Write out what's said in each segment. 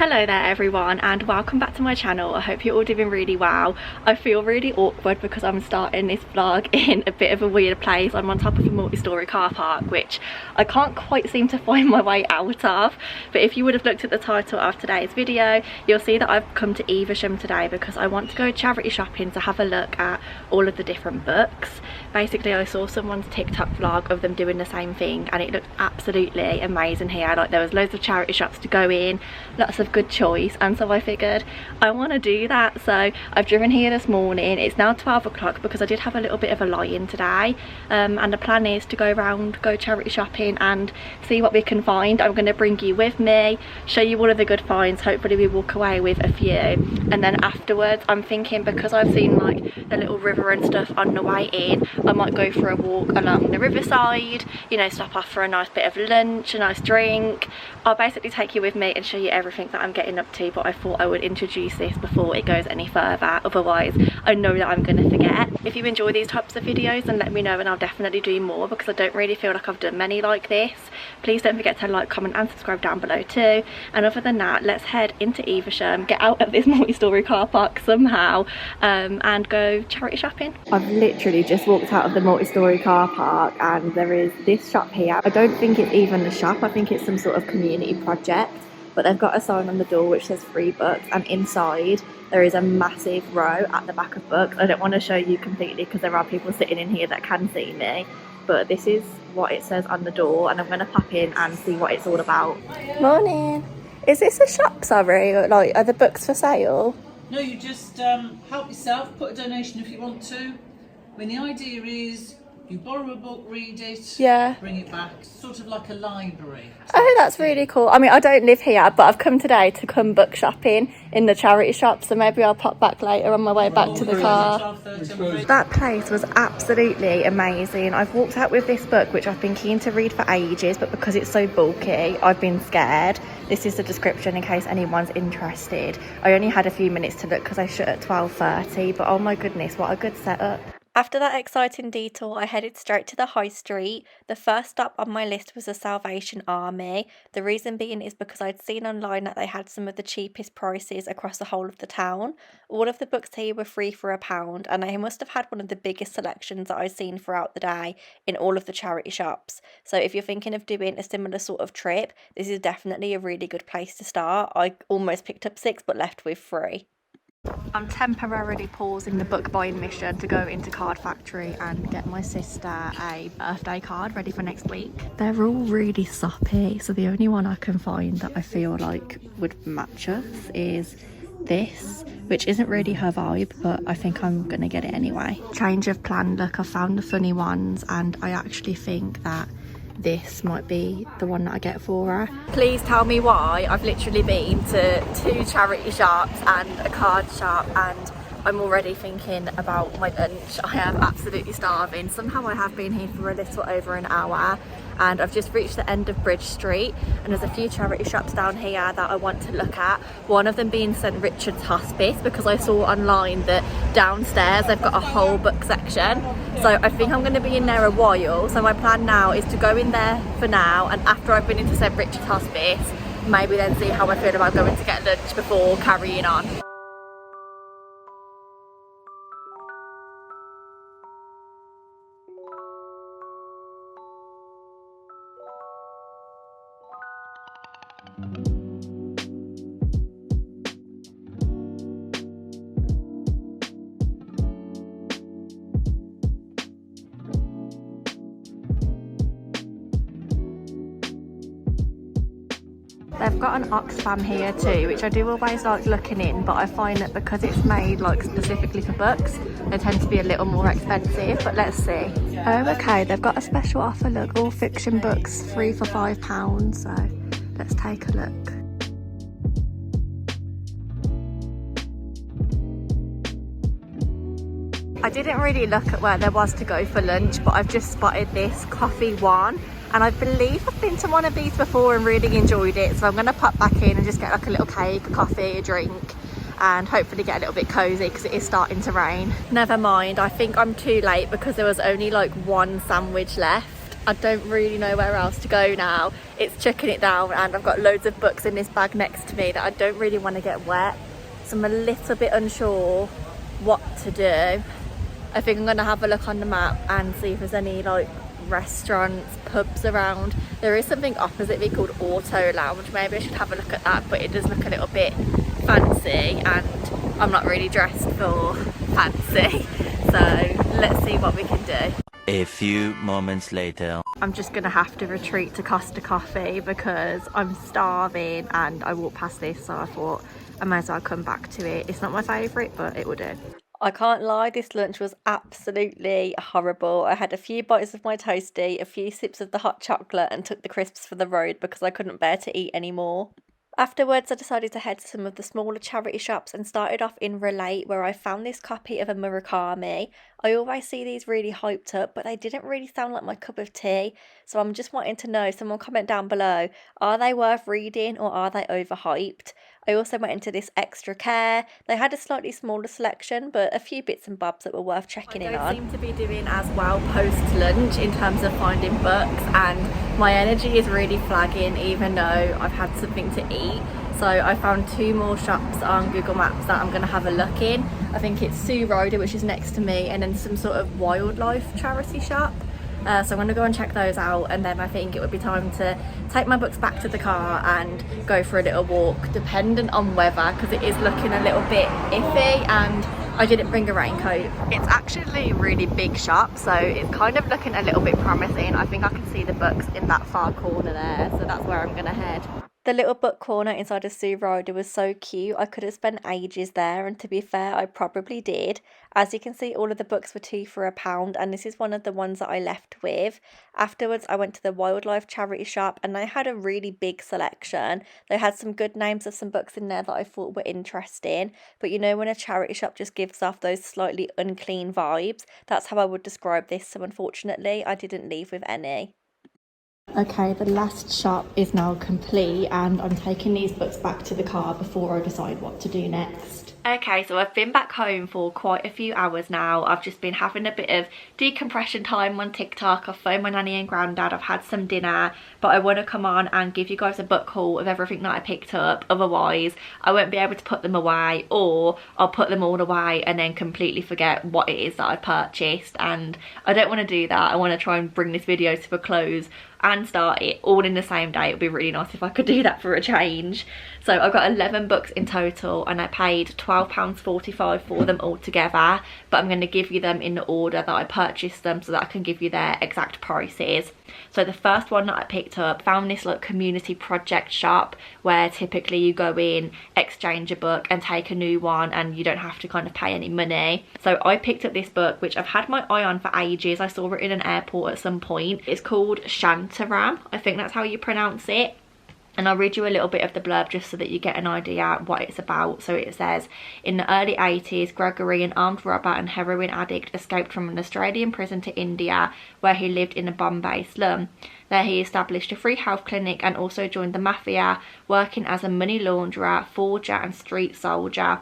Hello there everyone, and welcome back to my channel. I hope you're all doing really well. I feel really awkward because I'm starting this vlog in a bit of a weird place. I'm on top of a multi-storey car park, which I can't quite seem to find my way out of. But if you would have looked at the title of today's video, you'll see that I've come to Evesham today because I want to go charity shopping to have a look at all of the different books. Basically, I saw someone's TikTok vlog of them doing the same thing and it looked absolutely amazing here. Like, there was loads of charity shops to go in, lots of good choice, and so I figured I want to do that. So I've driven here this morning. It's now 12 o'clock because I did have a little bit of a lie-in today, and the plan is to go charity shopping and see what we can find. I'm going to bring you with me, show you all of the good finds. Hopefully we walk away with a few, and then afterwards I'm thinking, because I've seen like the little river and stuff on the way in, I might go for a walk along the riverside, you know, stop off for a nice bit of lunch, a nice drink. I'll basically take you with me and show you everything that I'm getting up to, but I thought I would introduce this before it goes any further, otherwise I know that I'm going to forget. If you enjoy these types of videos, then let me know and I'll definitely do more, because I don't really feel like I've done many like this. Please don't forget to like, comment and subscribe down below too. And other than that, let's head into Evesham, get out of this multi-storey car park somehow, and go charity shopping. I've literally just walked out of the multi-storey car park and there is this shop here. I don't think it's even a shop, I think it's some sort of community project, but they've got a sign on the door which says free books, and inside there is a massive row at the back of books. I don't want to show you completely because there are people sitting in here that can see me, but this is what it says on the door, and I'm going to pop in and see what it's all about. Morning. Is this a shop, sorry, or like, are the books for sale? No, you just help yourself, put a donation if you want to. I mean, the idea is you borrow a book, read it, Yeah. bring it back, sort of like a library. Oh, that's really cool. I mean, I don't live here, but I've come today to come book shopping in the charity shop, so maybe I'll pop back later on my way back to the car. 12:30. That place was absolutely amazing. I've walked out with this book which I've been keen to read for ages, but because it's so bulky I've been scared. This is the description in case anyone's interested. I only had a few minutes to look because I shut at 12:30, but oh my goodness, what a good setup. After that exciting detour, I headed straight to the high street. The first stop on my list was the Salvation Army. The reason being is because I'd seen online that they had some of the cheapest prices across the whole of the town. All of the books here were free for £1, and they must have had one of the biggest selections that I've seen throughout the day in all of the charity shops. So if you're thinking of doing a similar sort of trip, this is definitely a really good place to start. I almost picked up 6 but left with 3. I'm temporarily pausing the book buying mission to go into Card Factory and get my sister a birthday card ready for next week. They're all really soppy, so the only one I can find that I feel like would match us is this, which isn't really her vibe, but I think I'm gonna get it anyway. Change of plan, look, I found the funny ones and I actually think that this might be the one that I get for her. Please tell me why I've literally been to 2 charity shops and a card shop and I'm already thinking about my lunch. I am absolutely starving. Somehow I have been here for a little over an hour and I've just reached the end of Bridge Street, and there's a few charity shops down here that I want to look at. One of them being St Richard's Hospice, because I saw online that downstairs they've got a whole book section. So I think I'm going to be in there a while. So my plan now is to go in there for now, and after I've been into St Richard's Hospice, maybe then see how I feel about going to get lunch before carrying on. They've got an Oxfam here too, which I do always like looking in, but I find that because it's made like specifically for books, they tend to be a little more expensive, but let's see. Oh, okay, they've got a special offer, look, all fiction books free for £5, so let's take a look. I didn't really look at where there was to go for lunch, but I've just spotted this Coffee One. And I believe I've been to one of these before and really enjoyed it, so I'm going to pop back in and just get like a little cake, a coffee, a drink, and hopefully get a little bit cosy because it is starting to rain. Never mind, I think I'm too late because there was only like 1 sandwich left. I don't really know where else to go now. It's chucking it down and I've got loads of books in this bag next to me that I don't really want to get wet. So I'm a little bit unsure what to do. I think I'm going to have a look on the map and see if there's any like restaurants, pubs around. There is something opposite me called Auto Lounge. Maybe I should have a look at that, but it does look a little bit fancy and I'm not really dressed for fancy. So let's see what we can do. A few moments later. I'm just gonna have to retreat to Costa Coffee because I'm starving and I walked past this, so I thought I might as well come back to it. It's not my favourite, but it will do. I can't lie, this lunch was absolutely horrible. I had a few bites of my toastie, a few sips of the hot chocolate and took the crisps for the road because I couldn't bear to eat anymore. Afterwards, I decided to head to some of the smaller charity shops and started off in Relate, where I found this copy of a Murakami. I always see these really hyped up, but they didn't really sound like my cup of tea. So I'm just wanting to know, someone comment down below, are they worth reading or are they overhyped? I also went into this Extra Care. They had a slightly smaller selection, but a few bits and bobs that were worth checking in on. I don't seem to be doing as well post-lunch in terms of finding books, and my energy is really flagging even though I've had something to eat. So I found 2 more shops on Google Maps that I'm going to have a look in. I think it's Sue Ryder, which is next to me, and then some sort of wildlife charity shop. So I'm going to go and check those out, and then I think it would be time to take my books back to the car and go for a little walk, dependent on weather, because it is looking a little bit iffy and I didn't bring a raincoat. It's actually a really big shop, so it's kind of looking a little bit promising. I think I can see the books in that far corner there, so that's where I'm going to head. The little book corner inside of Sue Ryder was so cute. I could have spent ages there, and to be fair, I probably did. As you can see, all of the books were 2 for £1, and this is one of the ones that I left with. Afterwards, I went to the wildlife charity shop, and they had a really big selection. They had some good names of some books in there that I thought were interesting. But you know when a charity shop just gives off those slightly unclean vibes? That's how I would describe this, so unfortunately, I didn't leave with any. Okay, the last shop is now complete and I'm taking these books back to the car before I decide what to do next. Okay, so I've been back home for quite a few hours now. I've just been having a bit of decompression time on TikTok. I've phoned my nanny and granddad, I've had some dinner, but I want to come on and give you guys a book haul of everything that I picked up. Otherwise, I won't be able to put them away, or I'll put them all away and then completely forget what it is that I purchased, and I don't want to do that. I want to try and bring this video to a close and start it all in the same day. It would be really nice if I could do that for a change. So I've got 11 books in total and I paid £12.45 for them all together, but I'm going to give you them in the order that I purchased them so that I can give you their exact prices. So the first one that I picked up, found this like community project shop where typically you go in, exchange a book and take a new one, and you don't have to kind of pay any money. So I picked up this book which I've had my eye on for ages. I saw it in an airport at some point. It's called Shantaram, I think that's how you pronounce it. And I'll read you a little bit of the blurb just so that you get an idea what it's about. So it says, in the early 80s, Gregory, an armed robber and heroin addict, escaped from an Australian prison to India, where he lived in a Bombay slum. There he established a free health clinic and also joined the mafia, working as a money launderer, forger and street soldier.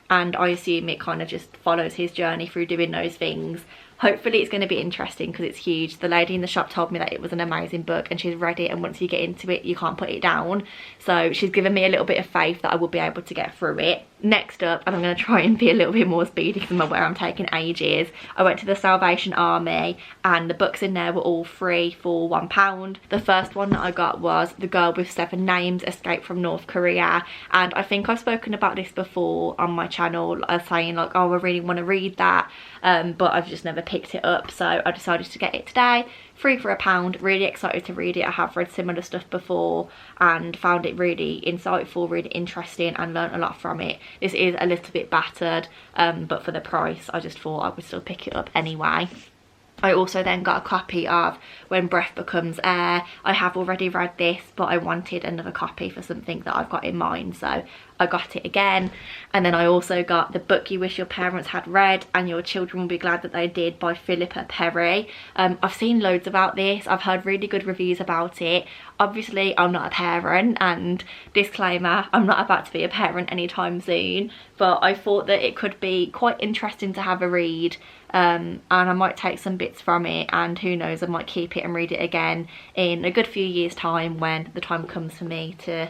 And I assume it kind of just follows his journey through doing those things. Hopefully it's going to be interesting because it's huge. The lady in the shop told me that it was an amazing book and she's read it, and once you get into it you can't put it down. So she's given me a little bit of faith that I will be able to get through it. Next up, and I'm going to try and be a little bit more speedy because I'm aware I'm taking ages, I went to the Salvation Army and the books in there were all free for £1. The first one that I got was The Girl with 7 Names, Escape from North Korea, and I think I've spoken about this before on my channel, saying like, oh, I really want to read that, but I've just never picked it up. So I decided to get it today, free for £1. Really excited to read it. I have read similar stuff before and found it really insightful, really interesting, and learned a lot from it. This is a little bit battered, but for the price I just thought I would still pick it up anyway. I also then got a copy of When Breath Becomes Air. I have already read this, but I wanted another copy for something that I've got in mind, so I got it again. And then I also got The Book You Wish Your Parents Had Read and Your Children Will Be Glad That They Did by Philippa Perry. I've seen loads about this. I've heard really good reviews about it. Obviously I'm not a parent, and disclaimer, I'm not about to be a parent anytime soon, but I thought that it could be quite interesting to have a read, and I might take some bits from it, and who knows, I might keep it and read it again in a good few years time when the time comes for me to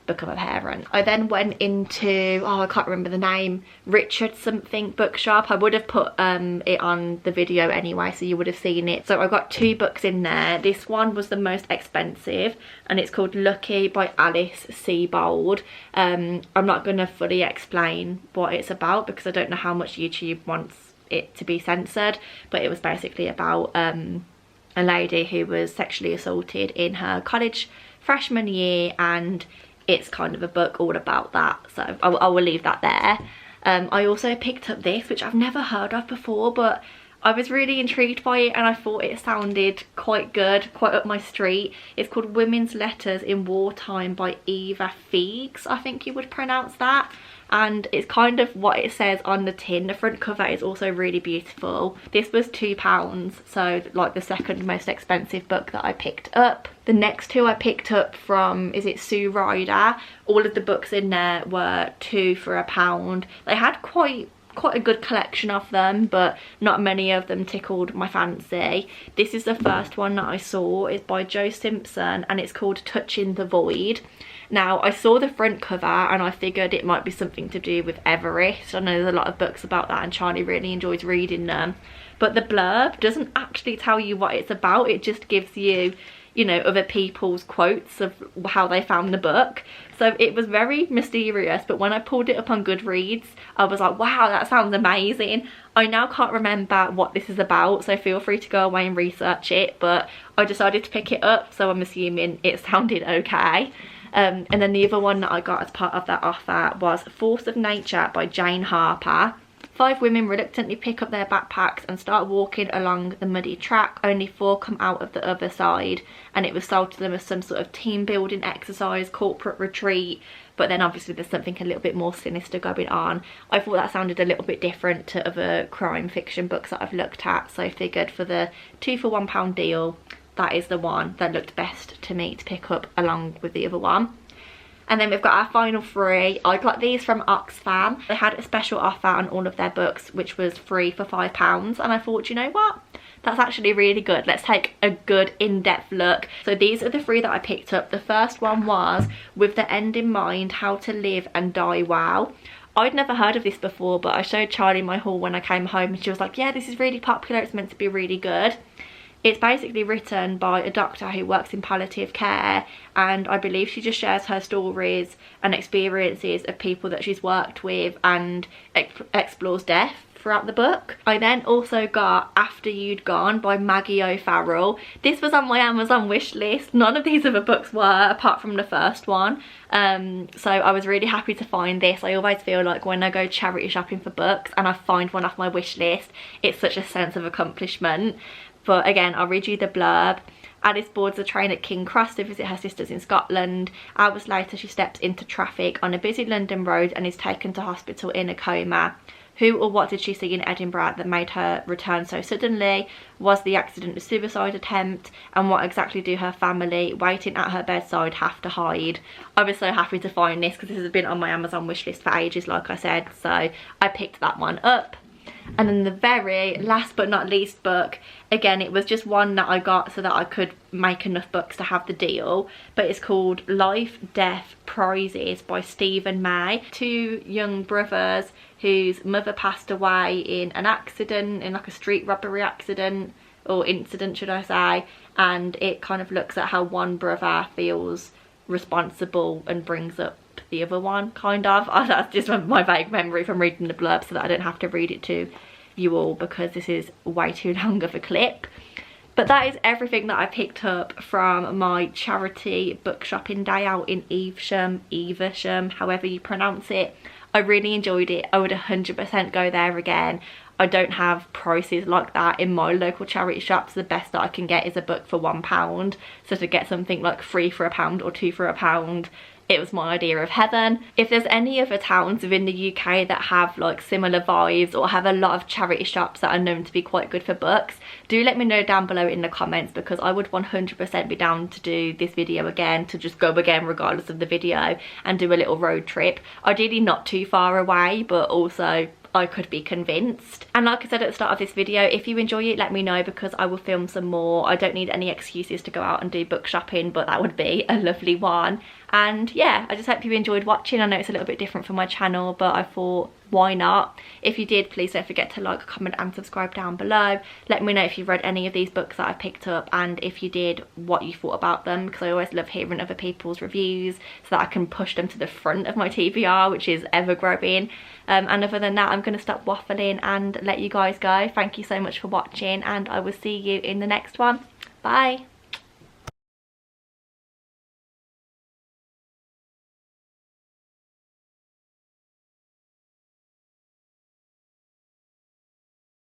become a parent. I then went into, oh, I can't remember the name, Richard something bookshop. I would have put it on the video anyway, so you would have seen it. So I got 2 books in there. This one was the most expensive, and it's called Lucky by Alice Sebold. I'm not going to fully explain what it's about because I don't know how much YouTube wants it to be censored, but it was basically about a lady who was sexually assaulted in her college freshman year, and it's kind of a book all about that, so I will leave that there. I also picked up this, which I've never heard of before, but I was really intrigued by it and I thought it sounded quite good, quite up my street. It's called Women's Letters in Wartime by Eva Feeks, I think you would pronounce that. And it's kind of what it says on the tin. The front cover is also really beautiful. This was £2, so like the second most expensive book that I picked up. The next 2 I picked up from, is it Sue Ryder? All of the books in there were 2 for £1. They had quite a good collection of them, but not many of them tickled my fancy. This is the first one that I saw. It's by Jo Simpson and it's called Touching the Void. Now, I saw the front cover and I figured it might be something to do with Everest. I know there's a lot of books about that and Charlie really enjoys reading them. But the blurb doesn't actually tell you what it's about. It just gives you, you know, other people's quotes of how they found the book. So it was very mysterious, but when I pulled it up on Goodreads, I was like, wow, that sounds amazing. I now can't remember what this is about, so feel free to go away and research it, but I decided to pick it up, so I'm assuming it sounded okay. And then the other one that I got as part of that offer was Force of Nature by Jane Harper. 5 women reluctantly pick up their backpacks and start walking along the muddy track. Only 4 come out of the other side, and it was sold to them as some sort of team building exercise, corporate retreat, but then obviously there's something a little bit more sinister going on. I thought that sounded a little bit different to other crime fiction books that I've looked at, so I figured for the 2 for £1 deal, that is the one that looked best to me to pick up along with the other one. And then we've got our final 3. I got these from Oxfam. They had a special offer on all of their books, which was free for £5, and I thought, you know what, that's actually really good. Let's take a good in-depth look. So these are the 3 that I picked up. The first one was With the End in Mind, How to Live and Die Well. I'd never heard of this before, but I showed Charlie my haul when I came home and she was like, yeah, this is really popular, it's meant to be really good. It's basically written by a doctor who works in palliative care, and I believe she just shares her stories and experiences of people that she's worked with and explores death throughout the book. I then also got After You'd Gone by Maggie O'Farrell. This was on my Amazon wish list. None of these other books were, apart from the first one. So I was really happy to find this. I always feel like when I go charity shopping for books and I find one off my wish list, it's such a sense of accomplishment. But again, I'll read you the blurb. Alice boards a train at King Cross to visit her sisters in Scotland. Hours later, she steps into traffic on a busy London road and is taken to hospital in a coma. Who or what did she see in Edinburgh that made her return so suddenly? Was the accident a suicide attempt? And what exactly do her family waiting at her bedside have to hide? I was so happy to find this because this has been on my Amazon wishlist for ages, like I said, so I picked that one up. And then the very last but not least book, again, it was just one that I got so that I could make enough books to have the deal, but it's called Life, Death, Prizes by Stephen May. 2 young brothers whose mother passed away in an accident, in like a street robbery accident, or incident should I say, and it kind of looks at how one brother feels responsible and brings up the other one, kind of. That's just my vague memory from reading the blurb, so that I don't have to read it to you all because this is way too long of a clip. But that is everything that I picked up from my charity book shopping day out in Evesham, however you pronounce it. I really enjoyed it. I would 100% go there again. I don't have prices like that in my local charity shops. The best that I can get is a book for £1. So to get something like 3 for £1 or 2 for £1 it was my idea of heaven. If there's any other towns within the UK that have like similar vibes or have a lot of charity shops that are known to be quite good for books, do let me know down below in the comments, because I would 100% be down to do this video again, to just go again regardless of the video and do a little road trip. Ideally not too far away, but also I could be convinced. And like I said at the start of this video, if you enjoy it, let me know, because I will film some more. I don't need any excuses to go out and do book shopping, but that would be a lovely one. And yeah, I just hope you enjoyed watching. I know it's a little bit different from my channel, but I thought, why not? If you did, please don't forget to like, comment and subscribe down below. Let me know if you've read any of these books that I picked up, and if you did, what you thought about them, because I always love hearing other people's reviews so that I can push them to the front of my TBR, which is ever growing. And other than that, I'm going to stop waffling and let you guys go. Thank you so much for watching, and I will see you in the next one. Bye.